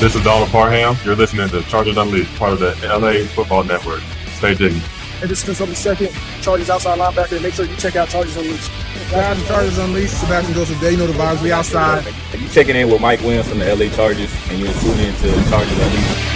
This is Donald Parham. You're listening to Chargers Unleashed, part of the LAFB Network. Stay jiggy. And this is from the second Chargers outside linebacker. Make sure you check out Chargers Unleashed. Guys, Chargers Unleashed. Sebastian Joseph Day, you know the vibes. We outside. You checking in with Mike Williams from the LA Chargers, and you're tuning in to Chargers Unleashed.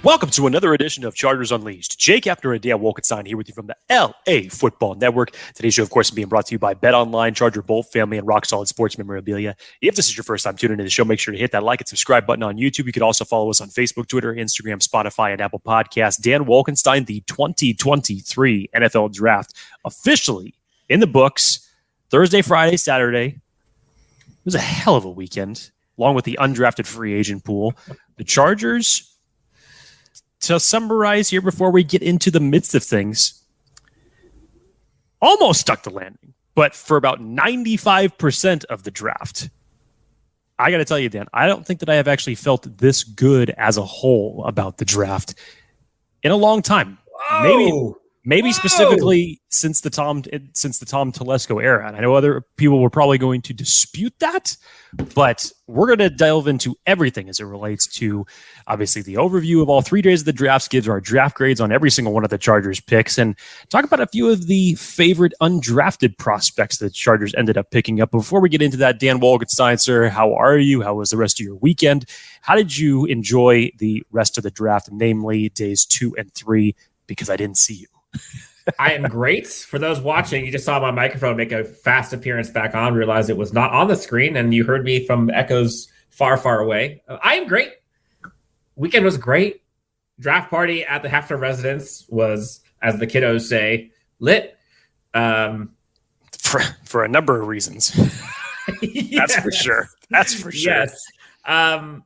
Welcome to another edition of Chargers Unleashed. Jake Hefner and Daiyan Wolkenstein here with you from the LAFB Network. Today's show, of course, is being brought to you by BetOnline, Charger Bolt Family, and Rock Solid Sports Memorabilia. If this is your first time tuning into the show, make sure to hit that like and subscribe button on YouTube. You can also follow us on Facebook, Twitter, Instagram, Spotify, and Apple Podcasts. Daiyan Wolkenstein, the 2023 NFL Draft, officially in the books. Thursday, Friday, Saturday. It was a hell of a weekend, along with the undrafted free agent pool. The Chargers, to summarize here before we get into the midst of things, almost stuck the landing, but for about 95% of the draft. I got to tell you, Dan, I don't think that I have actually felt this good as a whole about the draft in a long time. Maybe specifically since the Tom Telesco era. And I know other people were probably going to dispute that, but we're going to delve into everything as it relates to, obviously, the overview of all 3 days of the drafts, gives our draft grades on every single one of the Chargers picks, and talk about a few of the favorite undrafted prospects that the Chargers ended up picking up. Before we get into that, Daiyan Wolkenstein, sir, how are you? How was the rest of your weekend? How did you enjoy the rest of the draft, namely days 2 and 3, because I didn't see you? I am great. For those watching, you just saw my microphone make a fast appearance back on, realized it was not on the screen, and you heard me from echoes far, far away. I am great. Weekend was great. Draft party at the Hefner residence was, as the kiddos say, lit. For a number of reasons. Yes. That's for sure. Yes. I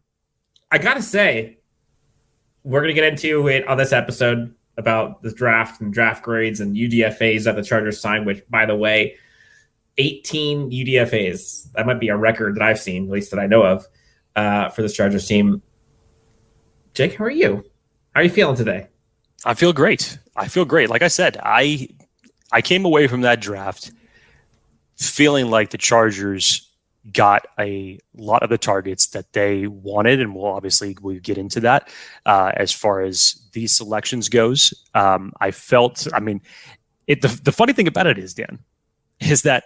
got to say, we're going to get into it on this episode about the draft and draft grades and UDFAs that the Chargers signed, which, by the way, 18 UDFAs. That might be a record that I've seen, at least that I know of, for this Chargers team. Jake, how are you? How are you feeling today? I feel great. Like I said, I came away from that draft feeling like the Chargers got a lot of the targets that they wanted, and we'll get into that as far as these selections goes. The funny thing about it is, Dan, is that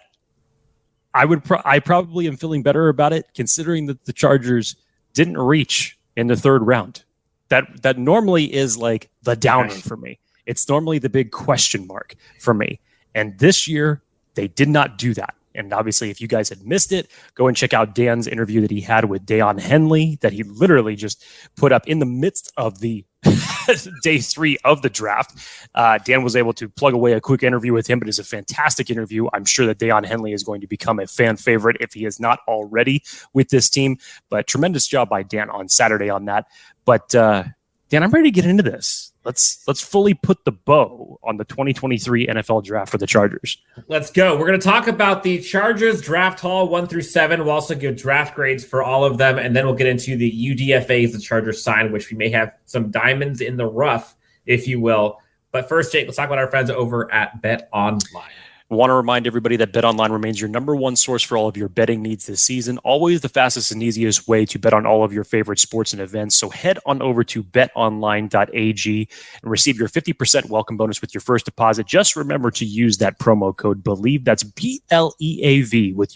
I probably am feeling better about it, considering that the Chargers didn't reach in the third round. That normally is like the downer for me. It's normally the big question mark for me. And this year, they did not do that. And obviously, if you guys had missed it, go and check out Dan's interview that he had with Daiyan Henley that he literally just put up in the midst of the day 3 of the draft. Dan was able to plug away a quick interview with him, but it's a fantastic interview. I'm sure that Daiyan Henley is going to become a fan favorite if he is not already with this team. But tremendous job by Dan on Saturday on that. But Dan, I'm ready to get into this. Let's fully put the bow on the 2023 NFL draft for the Chargers. Let's go. We're going to talk about the Chargers draft haul 1 through 7. We'll also give draft grades for all of them, and then we'll get into the UDFAs the Chargers signed, which we may have some diamonds in the rough, if you will. But first, Jake, let's talk about our friends over at BetOnline. I want to remind everybody that BetOnline remains your number one source for all of your betting needs this season. Always the fastest and easiest way to bet on all of your favorite sports and events. So head on over to betonline.ag and receive your 50% welcome bonus with your first deposit. Just remember to use that promo code BELIEVE. That's BLEAV with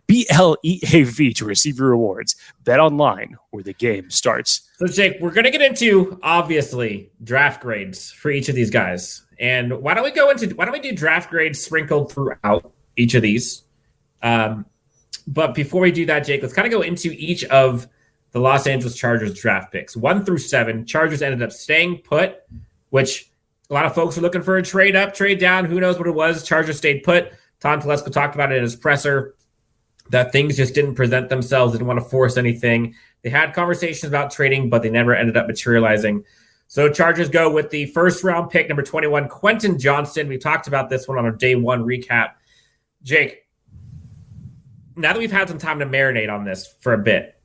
BLEAV to receive your rewards. BetOnline, where the game starts. So Jake, we're going to get into, obviously, draft grades for each of these guys. And why don't we do draft grades sprinkled throughout each of these? But before we do that, Jake, let's kind of go into each of the Los Angeles Chargers draft picks. 1 through 7, Chargers ended up staying put, which a lot of folks were looking for a trade up, trade down. Who knows what it was? Chargers stayed put. Tom Telesco talked about it in his presser, that things just didn't present themselves, didn't want to force anything. They had conversations about trading, but they never ended up materializing. So Chargers go with the first round pick, number 21, Quentin Johnston. We talked about this one on our day 1 recap. Jake, now that we've had some time to marinate on this for a bit,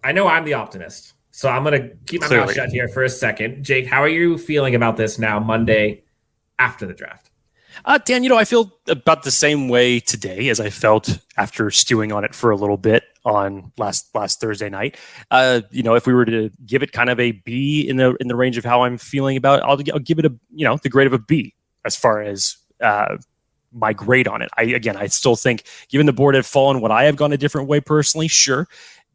I know I'm the optimist, so I'm going to keep my mouth shut here for a second. Jake, how are you feeling about this now, Monday after the draft? Dan, I feel about the same way today as I felt after stewing on it for a little bit on last Thursday night. If we were to give it kind of a B in the range of how I'm feeling about it, I'll give it the grade of a B as far as my grade on it. I still think, given the board had fallen, would I have gone a different way personally? Sure.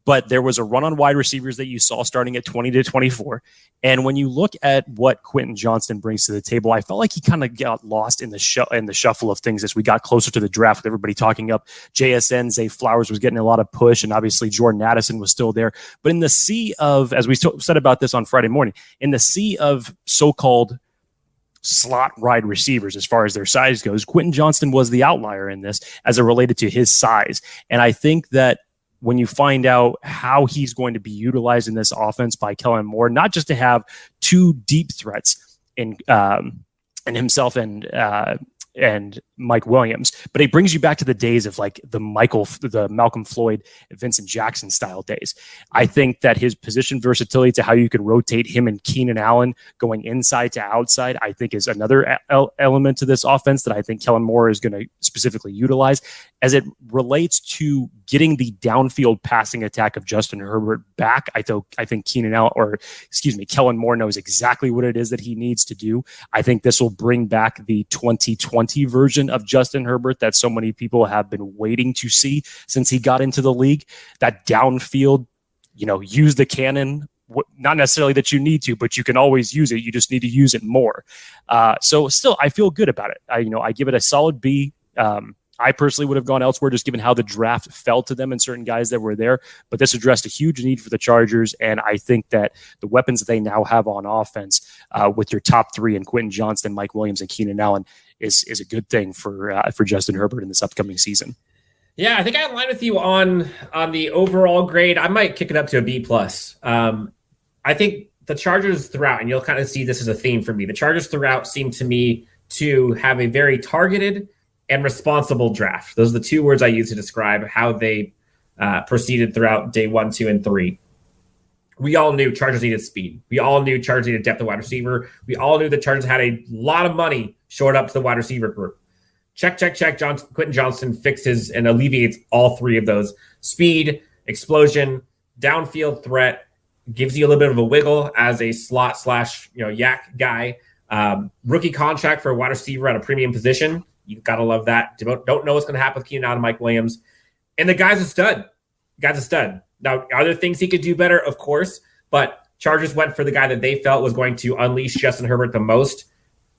But there was a run on wide receivers that you saw starting at 20 to 24. And when you look at what Quentin Johnston brings to the table, I felt like he kind of got lost in the shuffle of things as we got closer to the draft, with everybody talking up JSN. Zay Flowers was getting a lot of push, and obviously Jordan Addison was still there. But in the sea of, as we said about this on Friday morning, in the sea of so-called slot wide receivers as far as their size goes, Quentin Johnston was the outlier in this as it related to his size. And I think that when you find out how he's going to be utilized in this offense by Kellen Moore, not just to have two deep threats in himself and Mike Williams, but it brings you back to the days of like the Malcolm Floyd, Vincent Jackson style days. I think that his position versatility to how you could rotate him and Keenan Allen going inside to outside, I think is another element to this offense that I think Kellen Moore is going to specifically utilize as it relates to getting the downfield passing attack of Justin Herbert back. I think Kellen Moore knows exactly what it is that he needs to do. I think this will bring back the 2020 version of Justin Herbert that so many people have been waiting to see since he got into the league. That downfield, use the cannon. Not necessarily that you need to, but you can always use it. You just need to use it more. So still, I feel good about it. I give it a solid B. I personally would have gone elsewhere just given how the draft fell to them and certain guys that were there. But this addressed a huge need for the Chargers, and I think that the weapons that they now have on offense with your top three in Quentin Johnston, Mike Williams, and Keenan Allen is a good thing for Justin Herbert in this upcoming season. Yeah, I think I align with you on the overall grade. I might kick it up to a B+. I think the Chargers throughout, and you'll kind of see this as a theme for me, the Chargers throughout seem to me to have a very targeted and responsible draft. Those are the two words I use to describe how they proceeded throughout day 1, 2, and 3. We all knew Chargers needed speed. We all knew Chargers needed depth of wide receiver. We all knew the Chargers had a lot of money shored up to the wide receiver group. Check. Quentin Johnston fixes and alleviates all three of those. Speed, explosion, downfield threat, gives you a little bit of a wiggle as a slot / yak guy. Rookie contract for a wide receiver at a premium position. You got to love that. Don't know what's going to happen with Keenan Allen and Mike Williams. And the guy's a stud. Now, are there things he could do better? Of course. But Chargers went for the guy that they felt was going to unleash Justin Herbert the most,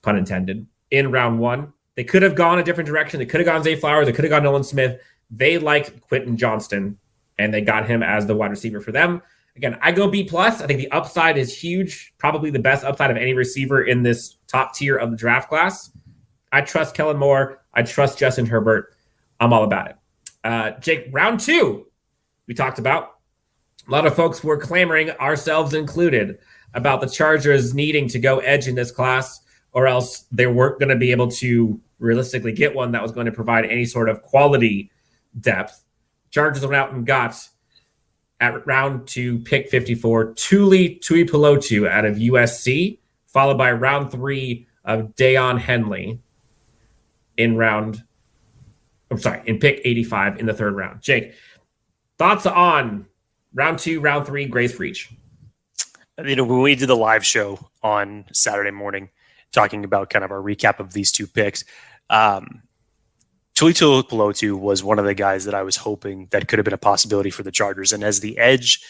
pun intended, in round 1. They could have gone a different direction. They could have gone Zay Flowers. They could have gone Nolan Smith. They liked Quentin Johnston, and they got him as the wide receiver for them. Again, I go B+. I think the upside is huge, probably the best upside of any receiver in this top tier of the draft class. I trust Kellen Moore. I trust Justin Herbert. I'm all about it. Jake, round 2, we talked about. A lot of folks were clamoring, ourselves included, about the Chargers needing to go edge in this class, or else they weren't going to be able to realistically get one that was going to provide any sort of quality depth. Chargers went out and got, at round 2, pick 54, Tuipulotu out of USC, followed by round 3 of Daiyan Henley in pick 85 in the 3rd round. Jake, thoughts on round 2, round 3, grades for each? When we did the live show on Saturday morning, talking about kind of our recap of these two picks, Tuipulotu was one of the guys that I was hoping that could have been a possibility for the Chargers. And as the edge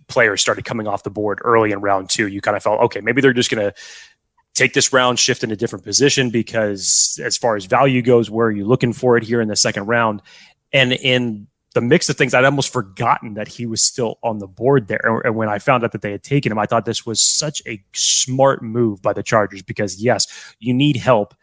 players started coming off the board early in round 2, you kind of felt, okay, maybe they're just going to take this round, shift in a different position, because as far as value goes, where are you looking for it here in the 2nd round? And in the mix of things, I'd almost forgotten that he was still on the board there. And when I found out that they had taken him, I thought this was such a smart move by the Chargers, because yes, you need help,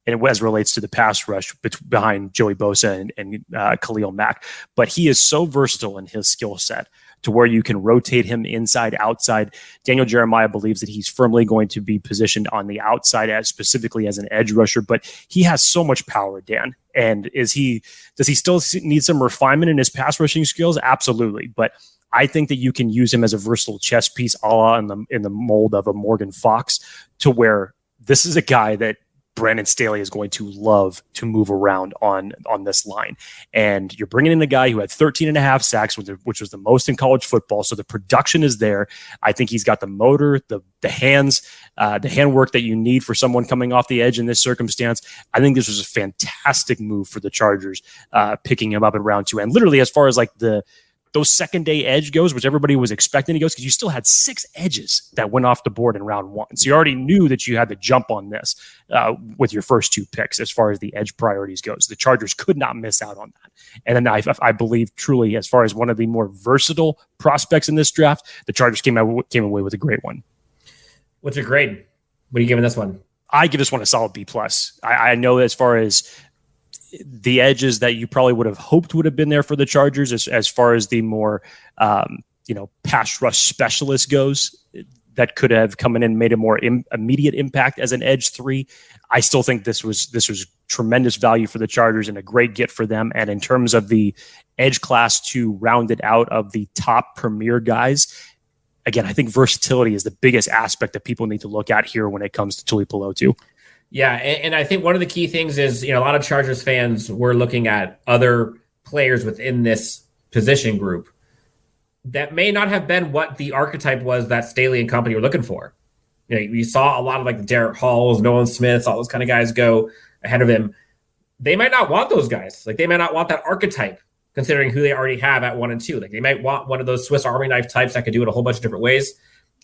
and as relates to the pass rush behind Joey Bosa and Khalil Mack. But he is so versatile in his skill set to where you can rotate him inside, outside. Daniel Jeremiah believes that he's firmly going to be positioned on the outside, specifically as an edge rusher, but he has so much power, Dan. And does he still need some refinement in his pass rushing skills? Absolutely. But I think that you can use him as a versatile chess piece, a la in the mold of a Morgan Fox, to where this is a guy that Brandon Staley is going to love to move around on this line. And you're bringing in a guy who had 13 and a half sacks, which was the most in college football. So the production is there. I think he's got the motor, the hands, the handwork that you need for someone coming off the edge in this circumstance. I think this was a fantastic move for the Chargers, picking him up in round 2. And literally, as far as like those second day edge goes, which everybody was expecting to go, because you still had 6 edges that went off the board in round 1. So you already knew that you had to jump on this with your first 2 picks as far as the edge priorities goes. The Chargers could not miss out on that. And then I believe truly, as far as one of the more versatile prospects in this draft, the Chargers came away with a great one. What's your grade? What are you giving this one? I give this one a solid B+. I know as far as the edges that you probably would have hoped would have been there for the Chargers, as far as the more pass rush specialist goes, that could have come in and made a more immediate impact as an edge 3. I still think this was tremendous value for the Chargers and a great get for them. And in terms of the edge class to round it out of the top premier guys, again, I think versatility is the biggest aspect that people need to look at here when it comes to Tuipulotu. Yeah, and I think one of the key things is, a lot of Chargers fans were looking at other players within this position group that may not have been what the archetype was that Staley and company were looking for. You saw a lot of like the Derek Halls, Nolan Smiths, all those kind of guys go ahead of him. They might not want those guys. Like, they might not want that archetype, considering who they already have at 1 and 2. Like, they might want one of those Swiss Army knife types that could do it a whole bunch of different ways.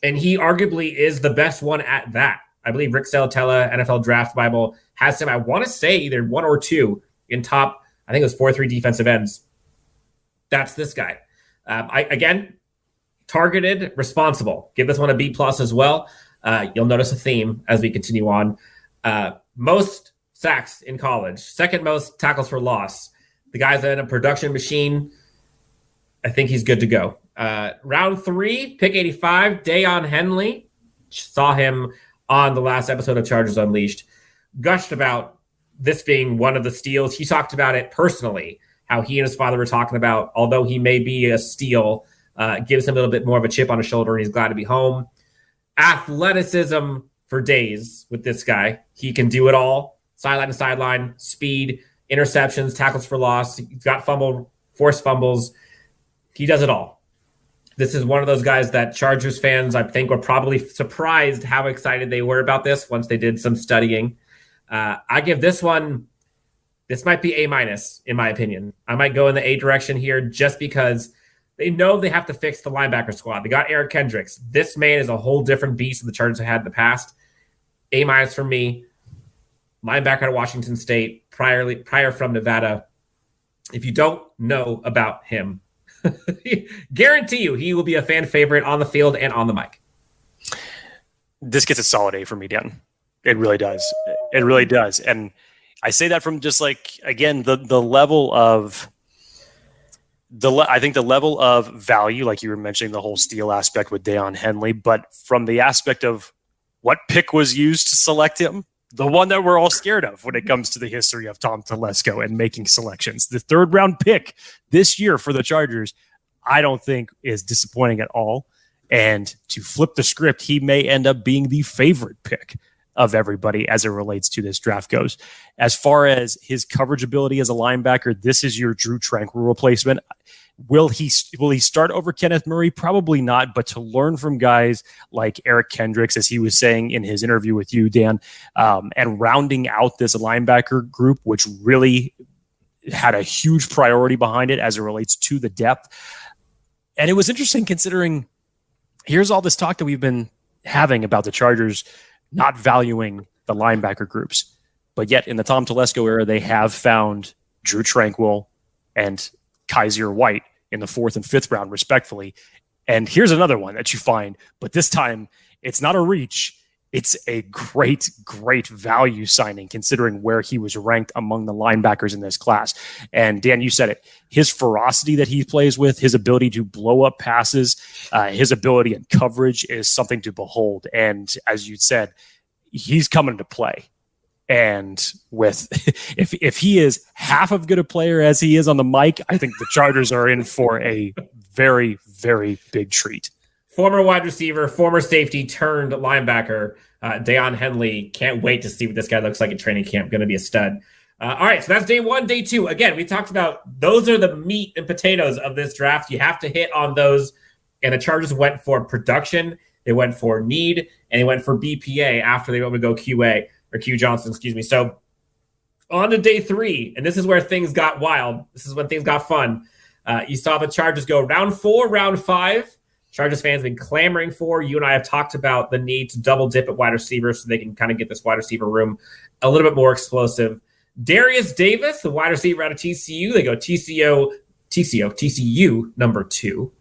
And he arguably is the best one at that. I believe Rick Salatella, NFL Draft Bible, has him, I want to say, either 1 or 2 in top, I think it was 4-3 defensive ends. That's this guy. Again, targeted, responsible. Give this one a B+ as well. You'll notice a theme as we continue on. Most sacks in college, second most tackles for loss. The guy's in a production machine. I think he's good to go. Round 3, pick 85, Daiyan Henley. Saw him on the last episode of Chargers Unleashed, gushed about this being one of the steals. He talked about it personally, how he and his father were talking about, although he may be a steal, gives him a little bit more of a chip on his shoulder, and he's glad to be home. Athleticism for days with this guy. He can do it all. Sideline to sideline, speed, interceptions, tackles for loss. He's got forced fumbles. He does it all. This is one of those guys that Chargers fans, I think, were probably surprised how excited they were about this once they did some studying. I give this one, this might be A-, in my opinion. I might go in the A direction here just because they know they have to fix the linebacker squad. They got Eric Kendricks. This man is a whole different beast than the Chargers have had in the past. A- for me. Linebacker at Washington State, prior from Nevada. If you don't know about him, guarantee you he will be a fan favorite on the field and on the mic. This gets a solid A for me, Dan. It really does. It really does. And I say that from just like, again, the level of I think the level of value, like you were mentioning, the whole steal aspect with Daiyan Henley, but from the aspect of what pick was used to select him, the one that we're all scared of when it comes to the history of Tom Telesco and making selections. The 3rd round pick this year for the Chargers, I don't think is disappointing at all. And to flip the script, he may end up being the favorite pick of everybody as it relates to this draft goes. As far as his coverage ability as a linebacker, this is your Drew Tranquil replacement. Will he start over Kenneth Murray? Probably not, but to learn from guys like Eric Kendricks, as he was saying in his interview with you, Dan, and rounding out this linebacker group, which really had a huge priority behind it as it relates to the depth. And it was interesting considering here's all this talk that we've been having about the Chargers not valuing the linebacker groups, but yet in the Tom Telesco era, they have found Drew Tranquil and Kaiser White in the 4th and 5th round, respectfully. And here's another one that you find, but this time it's not a reach. It's a great, great value signing considering where he was ranked among the linebackers in this class. And Dan, you said it, his ferocity that he plays with, his ability to blow up passes, his ability in coverage is something to behold. And as you said, he's coming to play. And with if he is half as good a player as he is on the mic, I think the Chargers are in for a very, very big treat. Former wide receiver, former safety turned linebacker. Daiyan Henley, can't wait to see what this guy looks like at training camp. Going to be a stud. All right, so that's day one. Day two, again, we talked about those are the meat and potatoes of this draft. You have to hit on those. And the Chargers went for production. They went for need, and they went for BPA after they went to go QA or Q Johnston, excuse me. So on to day three, and this is where things got wild. This is when things got fun. You saw the Chargers go round 4, round 5. Chargers fans have been clamoring for. You and I have talked about the need to double dip at wide receiver so they can kind of get this wide receiver room a little bit more explosive. Derius Davis, the wide receiver out of TCU. They go TCU number 2.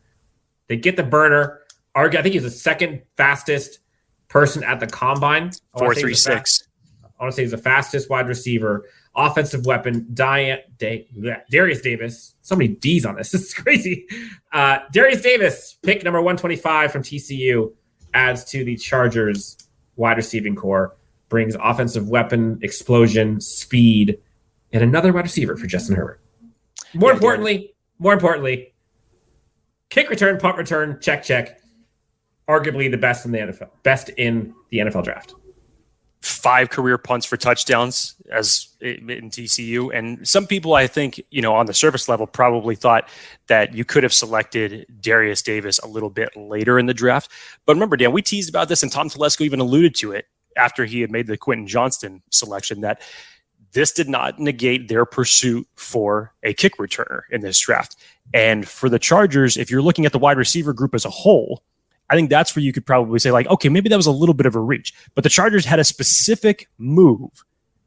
They get the burner. I think he's the second fastest person at the combine. 4.36. I want to say he's the fastest wide receiver. Offensive weapon, Darius Davis. So many D's on this. This is crazy. Darius Davis, pick number 125 from TCU, adds to the Chargers wide receiving core, brings offensive weapon, explosion, speed, and another wide receiver for Justin Herbert. More importantly, kick return, punt return, check. Arguably the best in the NFL. Best in the NFL draft. 5 career punts for touchdowns as in TCU. And some people, I think, on the surface level probably thought that you could have selected Darius Davis a little bit later in the draft. But remember, Dan, we teased about this, and Tom Telesco even alluded to it after he had made the Quentin Johnston selection, that this did not negate their pursuit for a kick returner in this draft. And for the Chargers, if you're looking at the wide receiver group as a whole, I think that's where you could probably say, like, okay, maybe that was a little bit of a reach. But the Chargers had a specific move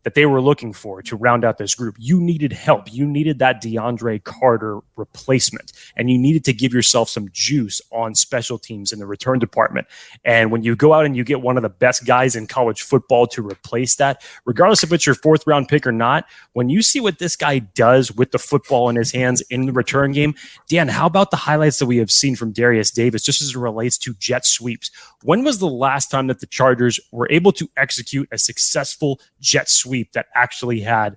that they were looking for to round out this group. You needed help. You needed that DeAndre Carter replacement, and you needed to give yourself some juice on special teams in the return department. And when you go out and you get one of the best guys in college football to replace that, regardless if it's your 4th round pick or not, when you see what this guy does with the football in his hands in the return game, Dan, how about the highlights that we have seen from Darius Davis just as it relates to jet sweeps? When was the last time that the Chargers were able to execute a successful jet sweep that actually had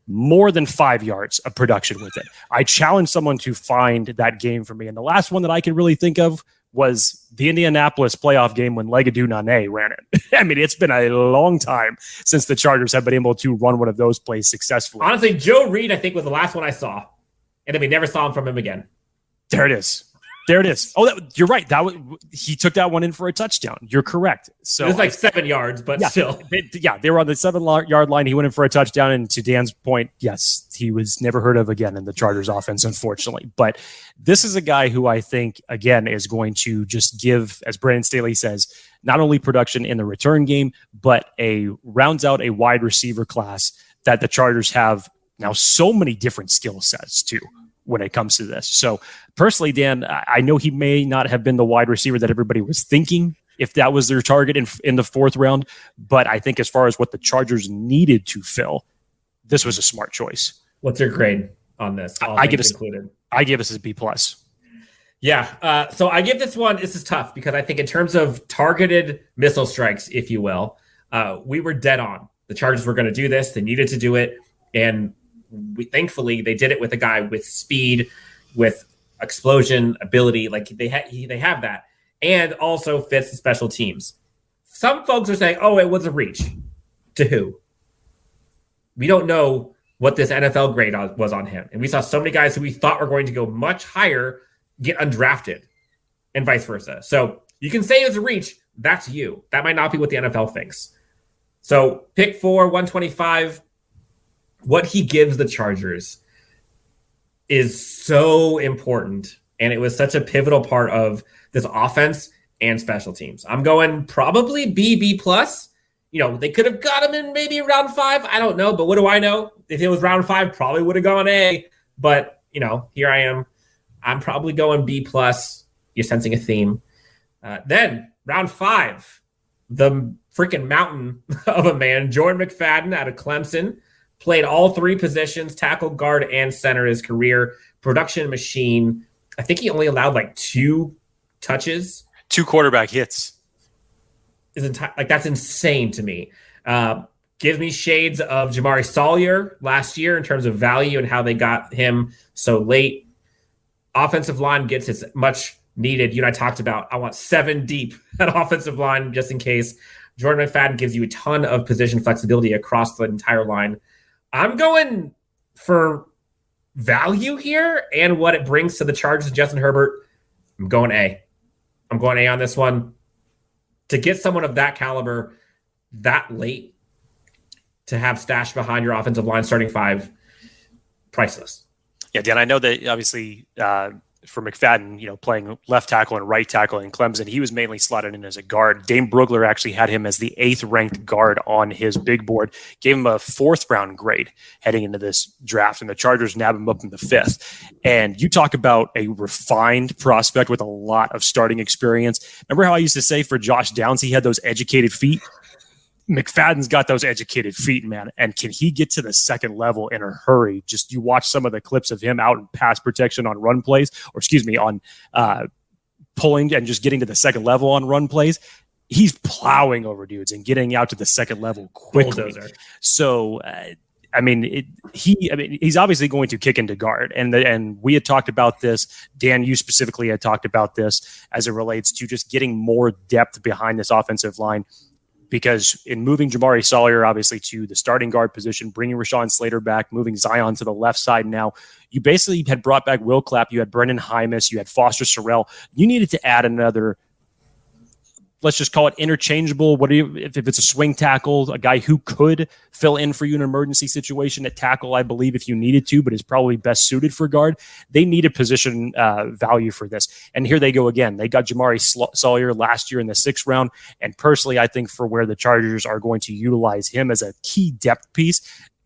more than 5 yards of production with it? I challenge someone to find that game for me. And the last one that I can really think of was the Indianapolis playoff game when Legadou Nane ran it. I mean, it's been a long time since the Chargers have been able to run one of those plays successfully. Honestly, Joe Reed, I think, was the last one I saw. And then we never saw him from him again. There it is. Oh, you're right. He took that one in for a touchdown. You're correct. So it was like 7 yards, but still. They were on the 7-yard line. He went in for a touchdown. And to Dan's point, yes, he was never heard of again in the Chargers offense, unfortunately. But this is a guy who I think, again, is going to just give, as Brandon Staley says, not only production in the return game, but rounds out a wide receiver class that the Chargers have now so many different skill sets too when it comes to this. So personally, Dan, I know he may not have been the wide receiver that everybody was thinking if that was their target in the 4th round, but I think as far as what the Chargers needed to fill, this was a smart choice. What's your grade on this? I give us a B+. Yeah. So I give this one, this is tough because I think in terms of targeted missile strikes, if you will, we were dead on. The Chargers were going to do this. They needed to do it. And thankfully, they did it with a guy with speed, with explosion, ability. Like they have that, and also fits the special teams. Some folks are saying, "Oh, it was a reach." To who? We don't know what this NFL grade was on him, and we saw so many guys who we thought were going to go much higher get undrafted, and vice versa. So you can say it was a reach. That's you. That might not be what the NFL thinks. So pick 4, 125. What he gives the Chargers is so important, and it was such a pivotal part of this offense and special teams. I'm going probably B+. They could have got him in maybe round 5. I don't know, but what do I know? If it was round 5, probably would have gone A. But, here I am. I'm probably going B+. You're sensing a theme. Then round 5, the freaking mountain of a man, Jordan McFadden out of Clemson. Played all 3 positions, tackle, guard, and center his career. Production machine. I think he only allowed like 2 touches. 2 quarterback hits. That's insane to me. Gives me shades of Jamari Sawyer last year in terms of value and how they got him so late. Offensive line gets its much needed. You and I talked about, I want 7 deep at offensive line just in case. Jordan McFadden gives you a ton of position flexibility across the entire line. I'm going for value here and what it brings to the Chargers and Justin Herbert. I'm going A. I'm going A on this one. To get someone of that caliber that late, to have stashed behind your offensive line starting five, priceless. Yeah, Dan, I know that obviously for McFadden, playing left tackle and right tackle in Clemson, he was mainly slotted in as a guard. Dane Brugler actually had him as the 8th ranked guard on his big board, gave him a 4th round grade heading into this draft, and the Chargers nab him up in the 5th. And you talk about a refined prospect with a lot of starting experience. Remember how I used to say for Josh Downs, he had those educated feet? McFadden's got those educated feet, man. And can he get to the second level in a hurry? Just you watch some of the clips of him out in pass protection on run plays, on pulling and just getting to the second level on run plays. He's plowing over dudes and getting out to the second level quickly. Bulldozer. So, he's obviously going to kick into guard. And we had talked about this. Dan, you specifically had talked about this as it relates to just getting more depth behind this offensive line. Because in moving Jamari Sawyer, obviously, to the starting guard position, bringing Rashawn Slater back, moving Zion to the left side now, you basically had brought back Will Clapp, you had Brendan Hymus, you had Foster Sorrell. You needed to add another, let's just call it interchangeable. If it's a swing tackle, a guy who could fill in for you in an emergency situation at tackle, I believe, if you needed to, but is probably best suited for guard. They needed position value for this. And here they go again. They got Jamari Sawyer last year in the 6th round. And personally, I think for where the Chargers are going to utilize him as a key depth piece,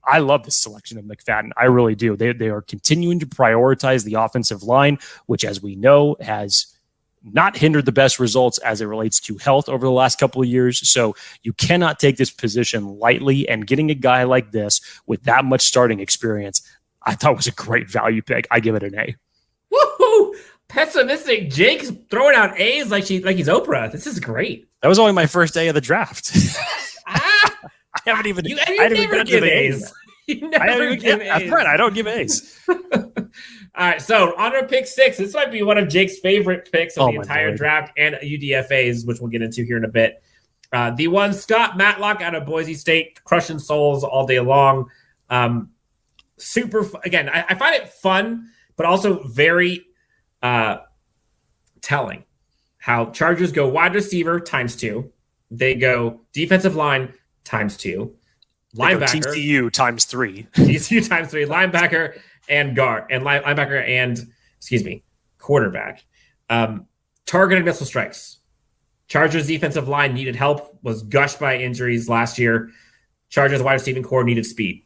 I love this selection of McFadden. I really do. They are continuing to prioritize the offensive line, which, as we know, has not hindered the best results as it relates to health over the last couple of years. So you cannot take this position lightly, and getting a guy like this with that much starting experience, I thought was a great value pick. I give it an A. Woohoo! Pessimistic Jake's throwing out A's like he's Oprah. This is great. That was only my first day of the draft. I haven't even. You never give A's. That's right. I don't give A's. All right, so on our pick 6, this might be one of Jake's favorite picks of the entire draft and UDFAs, which we'll get into here in a bit. The one, Scott Matlock out of Boise State, crushing souls all day long. Again, I find it fun, but also very telling how Chargers go wide receiver ×2. They go defensive line ×2. Linebacker. TCU ×3. TCU ×3. Linebacker and guard and linebacker and quarterback. Targeted missile strikes. Chargers defensive line needed help, was gushed by injuries last year. Chargers wide receiving core needed speed.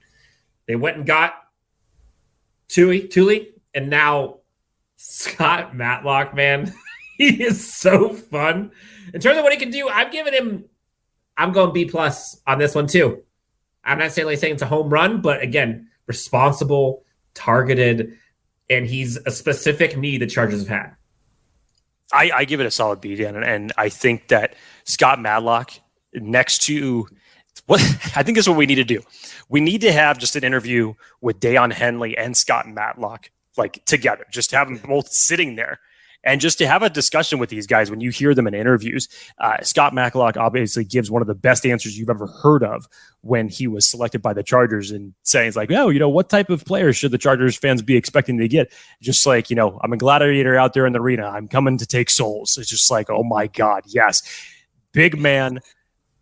They went and got Tuli, and now Scott Matlock, man. He is so fun. In terms of what he can do, I'm going B+ on this one too. I'm not saying it's a home run, but again, responsible, targeted, and he's a specific need the Chargers have had. I give it a solid B, Dan, and I think that Scott Matlock next to what I think is what we need to do. We need to have just an interview with Daiyan Henley and Scott Matlock together, just have them both sitting there. And just to have a discussion with these guys when you hear them in interviews. Scott Matlock obviously gives one of the best answers you've ever heard of when he was selected by the Chargers, and saying what type of players should the Chargers fans be expecting to get? Just I'm a gladiator out there in the arena. I'm coming to take souls. It's just oh my God, yes. Big man,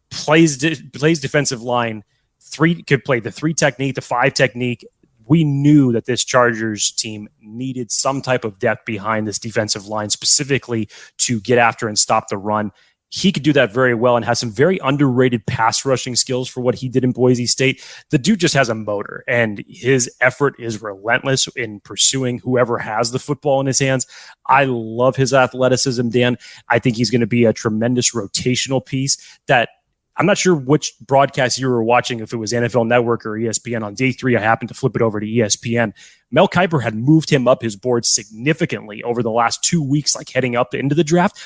plays defensive line, could play the 3 technique, the 5 technique. We knew that this Chargers team needed some type of depth behind this defensive line, specifically to get after and stop the run. He could do that very well and has some very underrated pass rushing skills for what he did in Boise State. The dude just has a motor, and his effort is relentless in pursuing whoever has the football in his hands. I love his athleticism, Dan. I think he's going to be a tremendous rotational piece that I'm not sure which broadcast you were watching, if it was NFL Network or ESPN. On day 3, I happened to flip it over to ESPN. Mel Kiper had moved him up his board significantly over the last 2 weeks, heading up into the draft.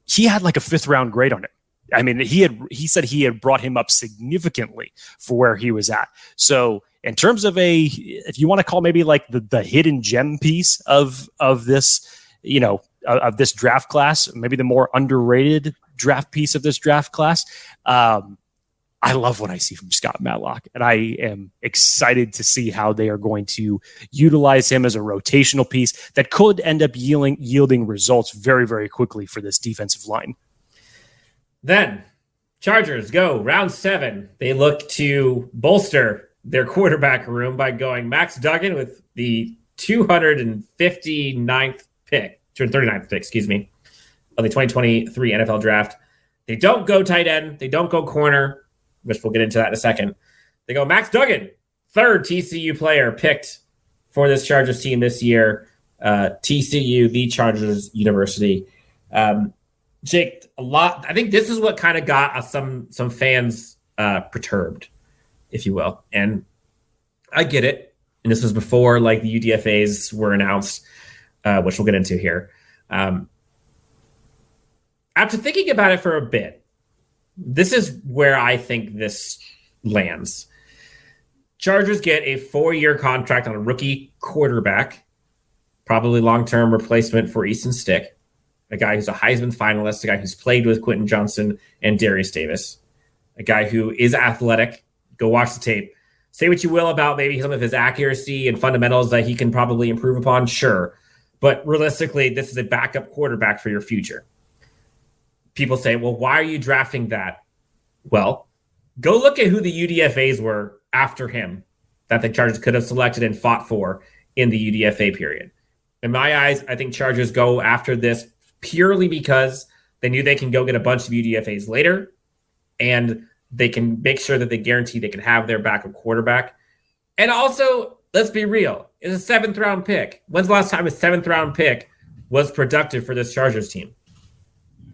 He had a 5th round grade on it. I mean, he said he had brought him up significantly for where he was at. So in terms of if you want to call maybe the hidden gem piece of this, of this draft class, maybe the more underrated draft piece of this draft class. I love what I see from Scott Matlock, and I am excited to see how they are going to utilize him as a rotational piece that could end up yielding results very, very quickly for this defensive line. Then Chargers go round 7. They look to bolster their quarterback room by going Max Duggan with the 239th pick, of the 2023 NFL draft. They don't go tight end. They don't go corner, which we'll get into that in a second. They go Max Duggan, third TCU player picked for this Chargers team this year. TCU, the Chargers University. Jake, I think this is what kind of got some fans perturbed, if you will. And I get it. And this was before like the UDFAs were announced, which we'll get into here. After thinking about it for a bit, this is where I think this lands. Chargers get a 4-year contract on a rookie quarterback, probably long-term replacement for Easton Stick, a guy who's a Heisman finalist, a guy who's played with Quentin Johnston and Derius Davis, a guy who is athletic. Go watch the tape. Say what you will about maybe some of his accuracy and fundamentals that he can probably improve upon, sure. But realistically, this is a backup quarterback for your future. People say, well, why are you drafting that? Well, go look at who the UDFAs were after him that the Chargers could have selected and fought for in the UDFA period. In my eyes, I think Chargers go after this purely because they knew they can go get a bunch of UDFAs later, and they can make sure that they guarantee they can have their backup quarterback. And also, let's be real, it's a 7th-round pick. When's the last time a 7th-round pick was productive for this Chargers team?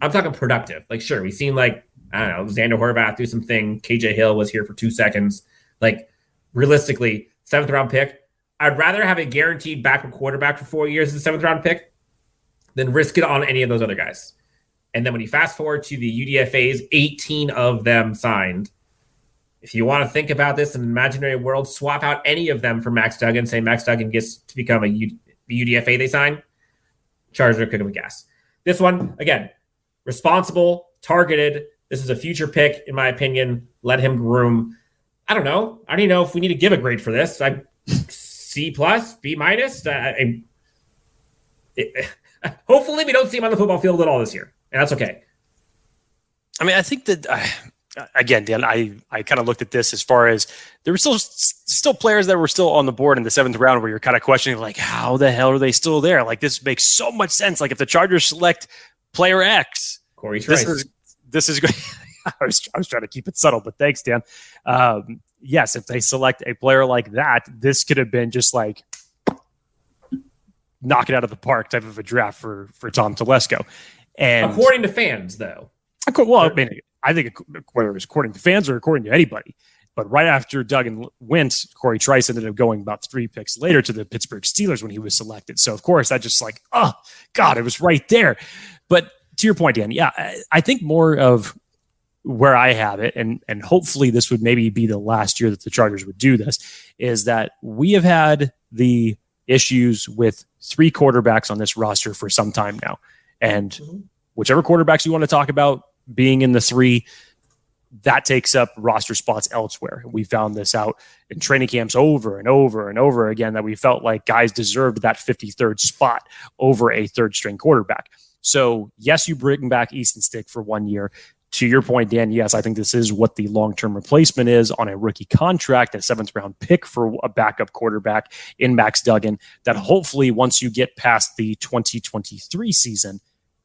I'm talking productive. Like, sure, we've seen, like, I don't know, Xander Horvath do something. KJ Hill was here for 2 seconds. Like, realistically, 7th-round pick. I'd rather have a guaranteed backup quarterback for 4 years as a 7th-round pick than risk it on any of those other guys. And then when you fast forward to the UDFAs, 18 of them signed. If you want to think about this in an imaginary world, swap out any of them for Max Duggan. Say Max Duggan gets to become a UDFA they sign. Chargers are cooking with gas. This one, again, responsible, targeted. This is a future pick, in my opinion. Let him groom. I don't know. I don't even know if we need to give a grade for this. C+, B-. Hopefully we don't see him on the football field at all this year. And that's okay. I mean, I think that, again, Dan, I kind of looked at this as far as there were still players that were still on the board in the 7th round where you're kind of questioning, like, how the hell are they still there? Like, this makes so much sense. Like, if the Chargers select player X, Corey Trice. This is good. I was trying to keep it subtle, but thanks, Dan. Yes, if they select a player like that, this could have been just like knock it out of the park type of a draft for Tom Telesco. And according to fans, though. Well, I mean, I think whether it was according to fans or according to anybody, but right after Duggan went, Corey Trice ended up going about 3 picks later to the Pittsburgh Steelers when he was selected. So, of course, that just like, oh, God, it was right there. But to your point, Dan, yeah, I think more of where I have it, and hopefully this would maybe be the last year that the Chargers would do this, is that we have had the issues with 3 quarterbacks on this roster for some time now. And whichever quarterbacks you want to talk about being in the 3, that takes up roster spots elsewhere. We found this out in training camps over and over and over again, that we felt like guys deserved that 53rd spot over a 3rd-string quarterback. So, yes, you bring back Easton Stick for 1 year. To your point, Dan, yes, I think this is what the long-term replacement is on a rookie contract, a 7th-round pick for a backup quarterback in Max Duggan, that hopefully once you get past the 2023 season,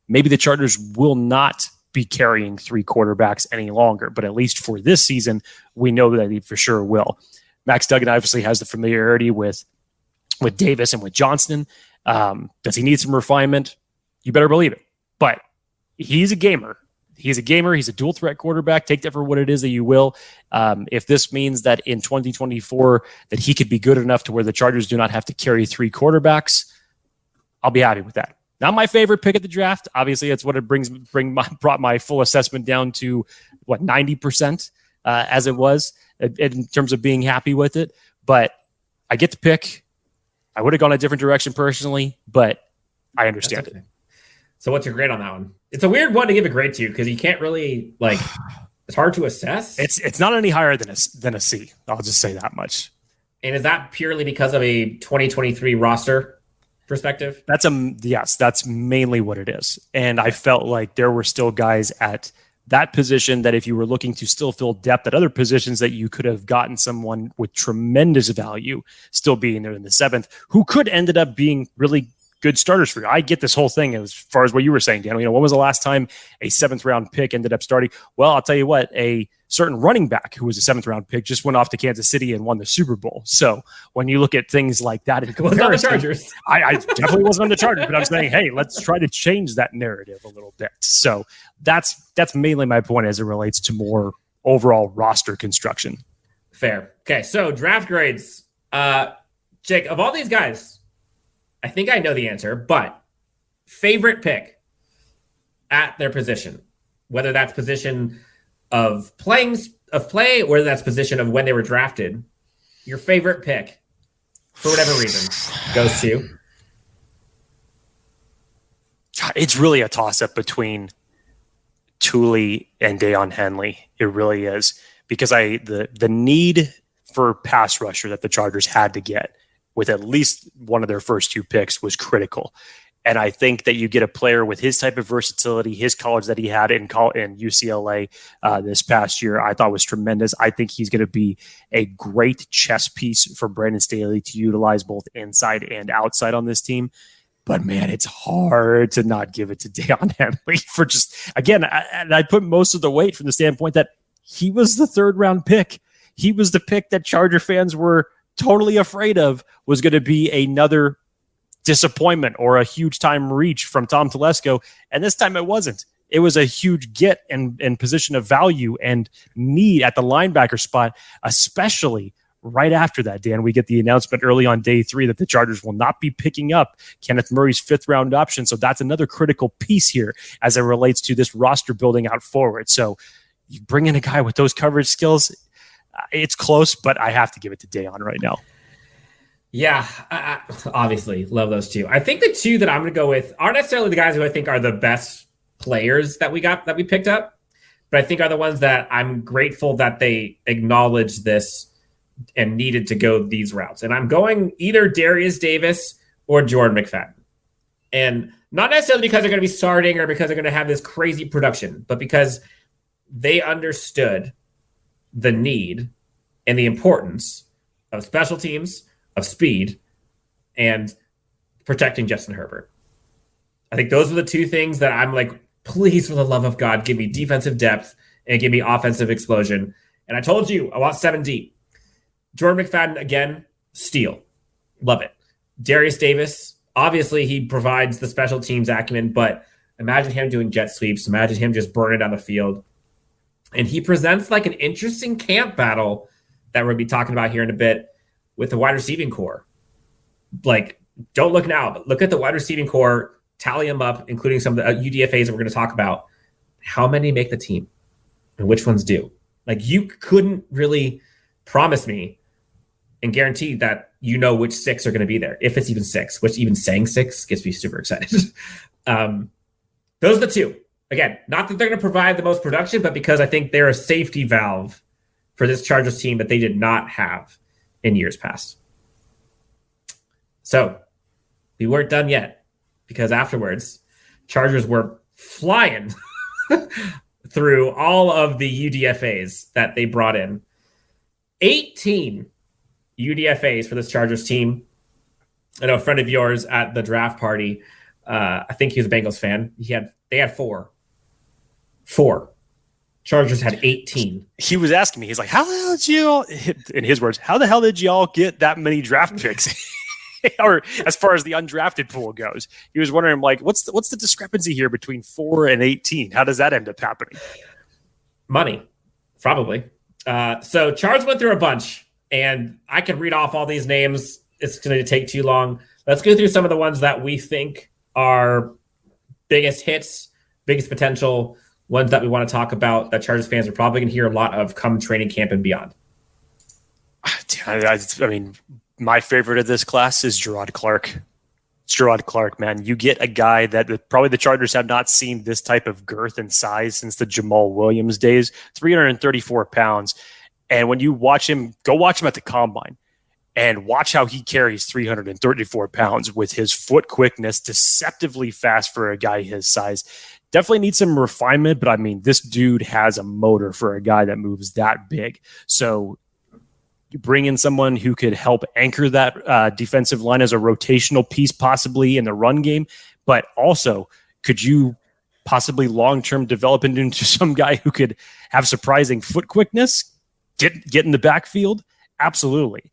maybe the Chargers will not be carrying 3 quarterbacks any longer. But at least for this season, we know that he for sure will. Max Duggan obviously has the familiarity with Davis and with Johnston. Does he need some refinement? You better believe it. But he's a gamer. He's a gamer. He's a dual threat quarterback. Take that for what it is that you will. If this means that in 2024 that he could be good enough to where the Chargers do not have to carry 3 quarterbacks, I'll be happy with that. Not my favorite pick at the draft. Obviously, it's what it brought my full assessment down to 90% as it was in terms of being happy with it. But I get the pick. I would have gone a different direction personally, but I understand it. So what's your grade on that one? It's a weird one to give a grade to because you can't really like. It's hard to assess. It's not any higher than a C. I'll just say that much. And is that purely because of a 2023 roster perspective? Yes, that's mainly what it is. And I felt like there were still guys at that position that if you were looking to still fill depth at other positions that you could have gotten someone with tremendous value still being there in the 7th who could ended up being really good starters for you. I get this whole thing as far as what you were saying, Dan. When was the last time a 7th round pick ended up starting? Well, I'll tell you what, a certain running back who was a 7th round pick just went off to Kansas City and won the Super Bowl. So when you look at things like that in comparison, on the Chargers. I definitely wasn't on the Chargers, but I'm saying, hey, let's try to change that narrative a little bit. So that's mainly my point as it relates to more overall roster construction. Fair. Okay, so draft grades. Jake, of all these guys, I think I know the answer, but favorite pick at their position, whether that's position of play, whether that's position of when they were drafted, your favorite pick, for whatever reason, goes to. It's really a toss-up between Tuli and Daiyan Henley. It really is, because the need for pass rusher that the Chargers had to get with at least one of their first 2 picks was critical. And I think that you get a player with his type of versatility, his college that he had in UCLA this past year, I thought was tremendous. I think he's going to be a great chess piece for Brandon Staley to utilize both inside and outside on this team. But man, it's hard to not give it to Daiyan Henley for just, again, I put most of the weight from the standpoint that he was the 3rd round pick. He was the pick that Charger fans were totally afraid of was going to be another disappointment or a huge time reach from Tom Telesco. And this time it wasn't. It was a huge get and position of value and need at the linebacker spot, especially right after that, Dan. We get the announcement early on day 3 that the Chargers will not be picking up Kenneth Murray's 5th round option. So that's another critical piece here as it relates to this roster building out forward. So you bring in a guy with those coverage skills, it's close, but I have to give it to Daiyan right now. Yeah, I obviously love those 2. I think the 2 that I'm going to go with aren't necessarily the guys who I think are the best players that we picked up, but I think are the ones that I'm grateful that they acknowledged this and needed to go these routes. And I'm going either Derius Davis or Jordan McFadden. And not necessarily because they're going to be starting or because they're going to have this crazy production, but because they understood the need and the importance of special teams, of speed, and protecting Justin Herbert. I think those are the 2 things that I'm like, please, for the love of God, give me defensive depth and give me offensive explosion. And I told you, I want 7 deep. Jordan McFadden, again, steal. Love it. Derius Davis, obviously he provides the special teams acumen, but imagine him doing jet sweeps. Imagine him just burning down the field. And he presents like an interesting camp battle that we're going to be talking about here in a bit with the wide receiving core. Like, don't look now, but look at the wide receiving core, tally them up, including some of the UDFAs that we're going to talk about. How many make the team and which ones do? Like, you couldn't really promise me and guarantee that you know which 6 are going to be there, if it's even 6, which even saying 6 gets me super excited. Those are the 2. Again, not that they're going to provide the most production, but because I think they're a safety valve for this Chargers team that they did not have in years past. So we weren't done yet, because afterwards, Chargers were flying through all of the UDFAs that they brought in. 18 UDFAs for this Chargers team. I know a friend of yours at the draft party, I think he was a Bengals fan. They had 4. Chargers had 18. He was asking me, he's like, how the hell did you all, in his words, how the hell did you all get that many draft picks? Or as far as the undrafted pool goes, he was wondering, like, what's the discrepancy here between 4 and 18? How does that end up happening? Money, probably. So Charles went through a bunch, and I could read off all these names. It's going to take too long. Let's go through some of the ones that we think are biggest hits, biggest potential, ones that we want to talk about that Chargers fans are probably going to hear a lot of come training camp and beyond. I mean, my favorite of this class is Gerard Clark. It's Gerard Clark, man. You get a guy that probably the Chargers have not seen this type of girth and size since the Jamal Williams days. 334 pounds. And when you watch him, go watch him at the combine and watch how he carries 334 pounds with his foot quickness, deceptively fast for a guy his size. Definitely needs some refinement, but I mean, this dude has a motor for a guy that moves that big. So you bring in someone who could help anchor that defensive line as a rotational piece, possibly in the run game, but also could you possibly long-term develop into some guy who could have surprising foot quickness, get in the backfield? Absolutely.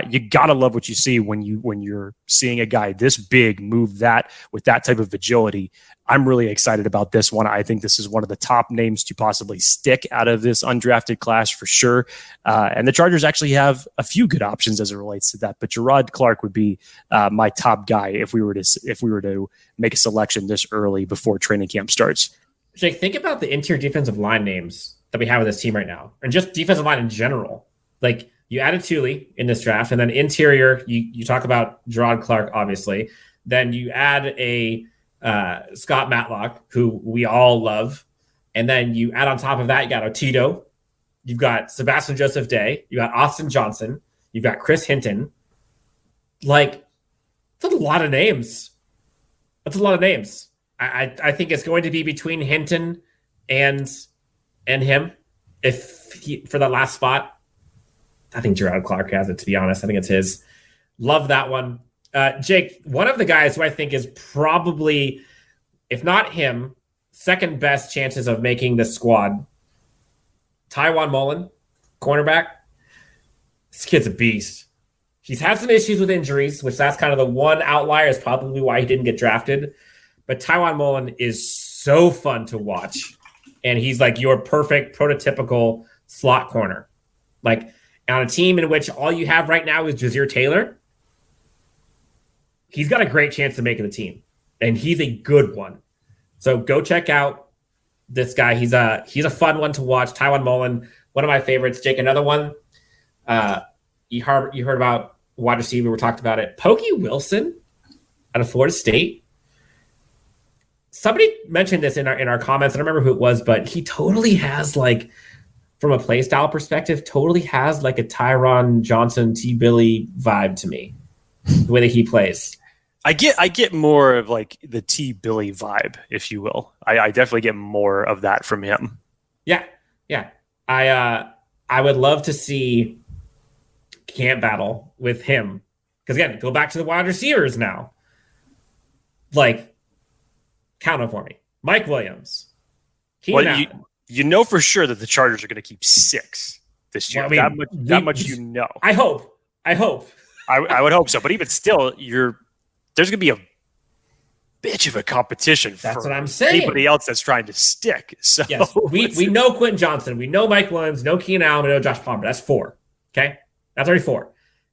You gotta love what you see when you're seeing a guy this big move that with that type of agility. I'm really excited about this one. I think this is one of the top names to possibly stick out of this undrafted class for sure. And the Chargers actually have a few good options as it relates to that. But Gerard Clark would be my top guy if we were to make a selection this early before training camp starts. Jake, think about the interior defensive line names that we have with this team right now, and just defensive line in general. Like, you added Tuli in this draft, and then interior, you talk about Gerard Clark, obviously. Then you add a Scott Matlock, who we all love. And then you add on top of that, you got Otito. You've got Sebastian Joseph Day. You got Austin Johnson. You've got Chris Hinton. Like, that's a lot of names. I think it's going to be between Hinton and him for the last spot. I think Gerard Clark has it, to be honest. I think it's his. Love that one. Jake, one of the guys who I think is probably, if not him, second best chances of making the squad, Taiwan Mullen, cornerback. This kid's a beast. He's had some issues with injuries, which that's kind of the one outlier, is probably why he didn't get drafted. But Taiwan Mullen is so fun to watch. And he's like your perfect prototypical slot corner. Like, on a team in which all you have right now is Jazeer Taylor, he's got a great chance to make the team, and he's a good one. So go check out this guy. He's a fun one to watch. Taiwan Mullen, one of my favorites. Jake, another one. You heard about wide receiver. We talked about it. Pokey Wilson out of Florida State. Somebody mentioned this in our comments. I don't remember who it was, but he totally has, like, from a play style perspective, totally has like a Tyron Johnson, T. Billy vibe to me, the way that he plays. I get more of like the T. Billy vibe, if you will. I definitely get more of that from him. Yeah. I would love to see camp battle with him. Because again, go back to the wide receivers now. Like, count them for me. Mike Williams. You know for sure that the Chargers are going to keep 6 this year. Well, I mean, that much you know. I hope. I would hope so. But even still, there's going to be a bitch of a competition that's for what I'm saying. Anybody else that's trying to stick. So yes, we know Quentin Johnston. We know Mike Williams. We know Keenan Allen. We know Josh Palmer. That's 4. Okay? That's already 4.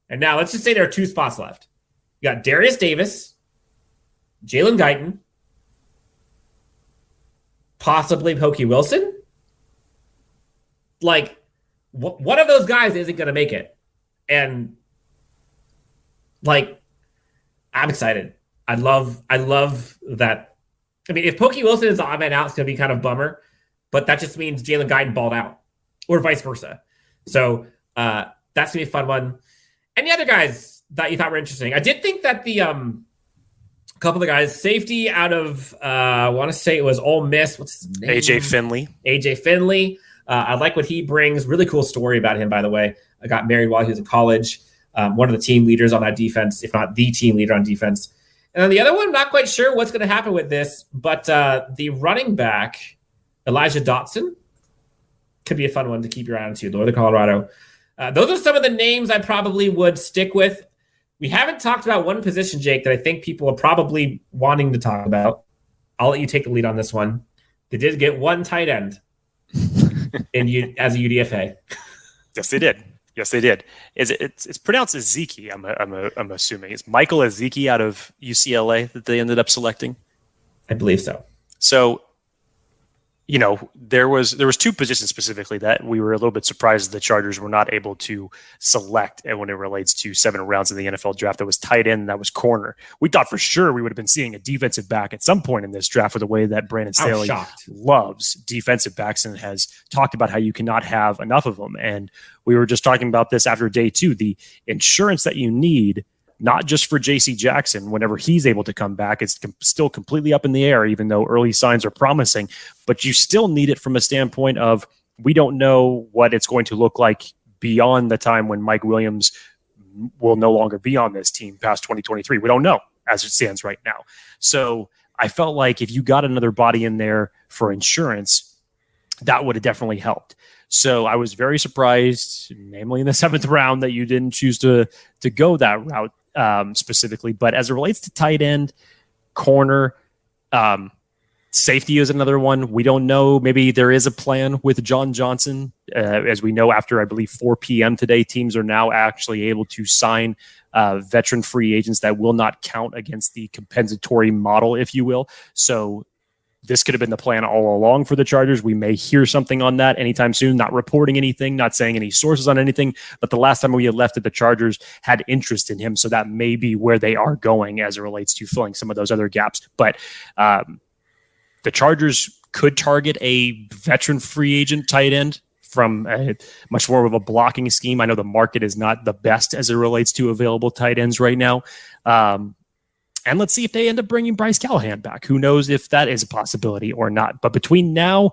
And now let's just say there are 2 spots left. You got Darius Davis, Jalen Guyton, possibly Pokey Wilson. Like, one of those guys isn't going to make it. And, like, I'm excited. I love that. I mean, if Pokey Wilson is the odd man out, it's going to be kind of a bummer. But that just means Jalen Guyton balled out. Or vice versa. So, that's going to be a fun one. Any other guys that you thought were interesting? I did think that the couple of guys, safety out of, I want to say it was Ole Miss. What's his name? AJ Finley. I like what he brings. Really cool story about him, by the way. I got married while he was in college. One of the team leaders on that defense, if not the team leader on defense. And then the other one, I'm not quite sure what's going to happen with this, but the running back, Elijah Dotson, could be a fun one to keep your eye on too, Northern Colorado. Those are some of the names I probably would stick with. We haven't talked about one position, Jake, that I think people are probably wanting to talk about. I'll let you take the lead on this one. They did get one tight end as a UDFA. Yes, they did. It's pronounced Ezeki. I'm assuming it's Michael Ezeki out of UCLA that they ended up selecting. I believe so. So there was two positions specifically that we were a little bit surprised the Chargers were not able to select when it relates to 7 rounds in the NFL draft. That was tight end, that was corner. We thought for sure we would have been seeing a defensive back at some point in this draft with the way that Brandon Staley loves defensive backs and has talked about how you cannot have enough of them. And we were just talking about this after day 2, the insurance that you need, not just for J.C. Jackson, whenever he's able to come back, it's still completely up in the air, even though early signs are promising. But you still need it from a standpoint of we don't know what it's going to look like beyond the time when Mike Williams will no longer be on this team past 2023. We don't know as it stands right now. So I felt like if you got another body in there for insurance, that would have definitely helped. So I was very surprised, namely in the 7th round, that you didn't choose to go that route. Specifically, but as it relates to tight end, corner, safety is another one. We don't know. Maybe there is a plan with John Johnston. As we know, after I believe 4 p.m. today, teams are now actually able to sign veteran free agents that will not count against the compensatory model, if you will. So this could have been the plan all along for the Chargers. We may hear something on that anytime soon, not reporting anything, not saying any sources on anything. But the last time we had left it, the Chargers had interest in him. So that may be where they are going as it relates to filling some of those other gaps. But the Chargers could target a veteran free agent tight end from a much more of a blocking scheme. I know the market is not the best as it relates to available tight ends right now. And let's see if they end up bringing Bryce Callahan back. Who knows if that is a possibility or not. But between now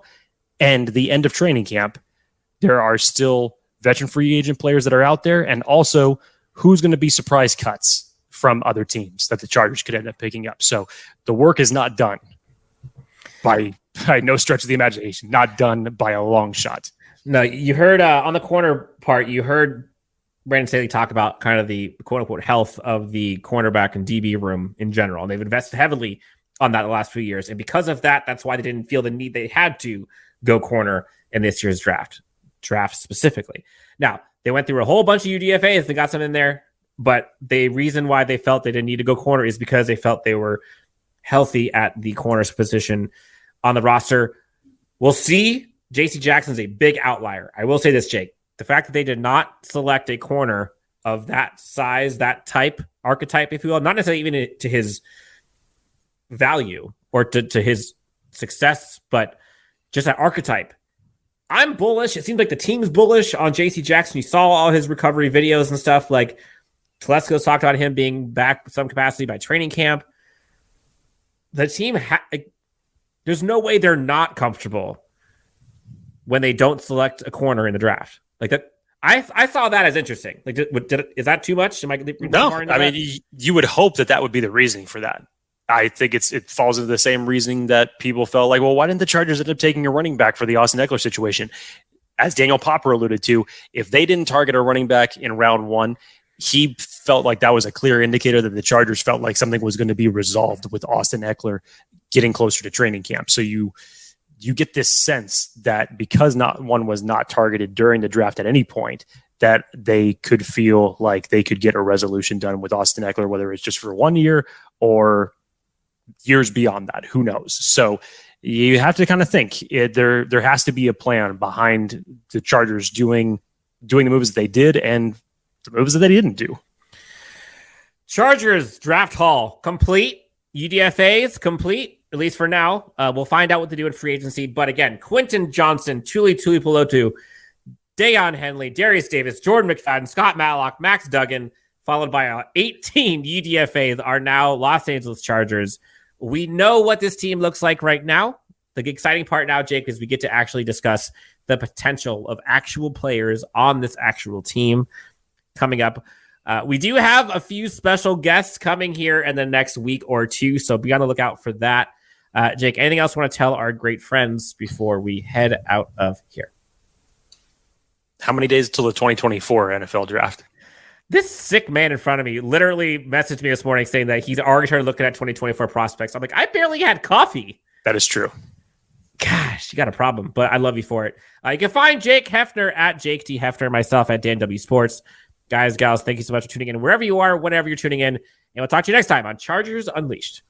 and the end of training camp, there are still veteran free agent players that are out there. And also, who's going to be surprise cuts from other teams that the Chargers could end up picking up. So the work is not done by no stretch of the imagination. Not done by a long shot. No, you heard on the corner part, you heard Brandon Staley talk about kind of the quote-unquote health of the cornerback and DB room in general. And they've invested heavily on that the last few years. And because of that, that's why they didn't feel the need they had to go corner in this year's draft specifically. Now, they went through a whole bunch of UDFAs. They got some in there. But the reason why they felt they didn't need to go corner is because they felt they were healthy at the corners position on the roster. We'll see. J.C. Jackson's a big outlier. I will say this, Jake. The fact that they did not select a corner of that size, that type, archetype, if you will, not necessarily even to his value or to his success, but just that archetype. I'm bullish. It seems like the team's bullish on J.C. Jackson. You saw all his recovery videos and stuff. Like Telesco's talked about him being back with some capacity by training camp. The team, there's no way they're not comfortable when they don't select a corner in the draft. Like that, I saw that as interesting. Like, is that too much? Am I no? I mean, you would hope that would be the reasoning for that. I think it falls into the same reasoning that people felt like, well, why didn't the Chargers end up taking a running back for the Austin Eckler situation? As Daniel Popper alluded to, if they didn't target a running back in round 1, he felt like that was a clear indicator that the Chargers felt like something was going to be resolved with Austin Eckler getting closer to training camp. So you get this sense that because not one was not targeted during the draft at any point, that they could feel like they could get a resolution done with Austin Eckler, whether it's just for 1 year or years beyond that. Who knows? So you have to kind of think there has to be a plan behind the Chargers doing the moves that they did and the moves that they didn't do. Chargers draft haul complete. UDFAs complete. At least for now. We'll find out what to do in free agency. But again, Quentin, Johnston, Tuipulotu, Daiyan, Henley, Derius Davis, Jordan McFadden, Scott Matlock, Max Duggan, followed by 18 UDFAs are now Los Angeles Chargers. We know what this team looks like right now. The exciting part now, Jake, is we get to actually discuss the potential of actual players on this actual team coming up. We do have a few special guests coming here in the next week or two, so be on the lookout for that. Jake, anything else you want to tell our great friends before we head out of here? How many days until the 2024 NFL draft? This sick man in front of me literally messaged me this morning saying that he's already started looking at 2024 prospects. I'm like, I barely had coffee. That is true. Gosh, you got a problem, but I love you for it. You can find Jake Hefner at Jake T. Hefner, myself at Dan W Sports. Guys, gals, thank you so much for tuning in wherever you are, whenever you're tuning in. And we'll talk to you next time on Chargers Unleashed.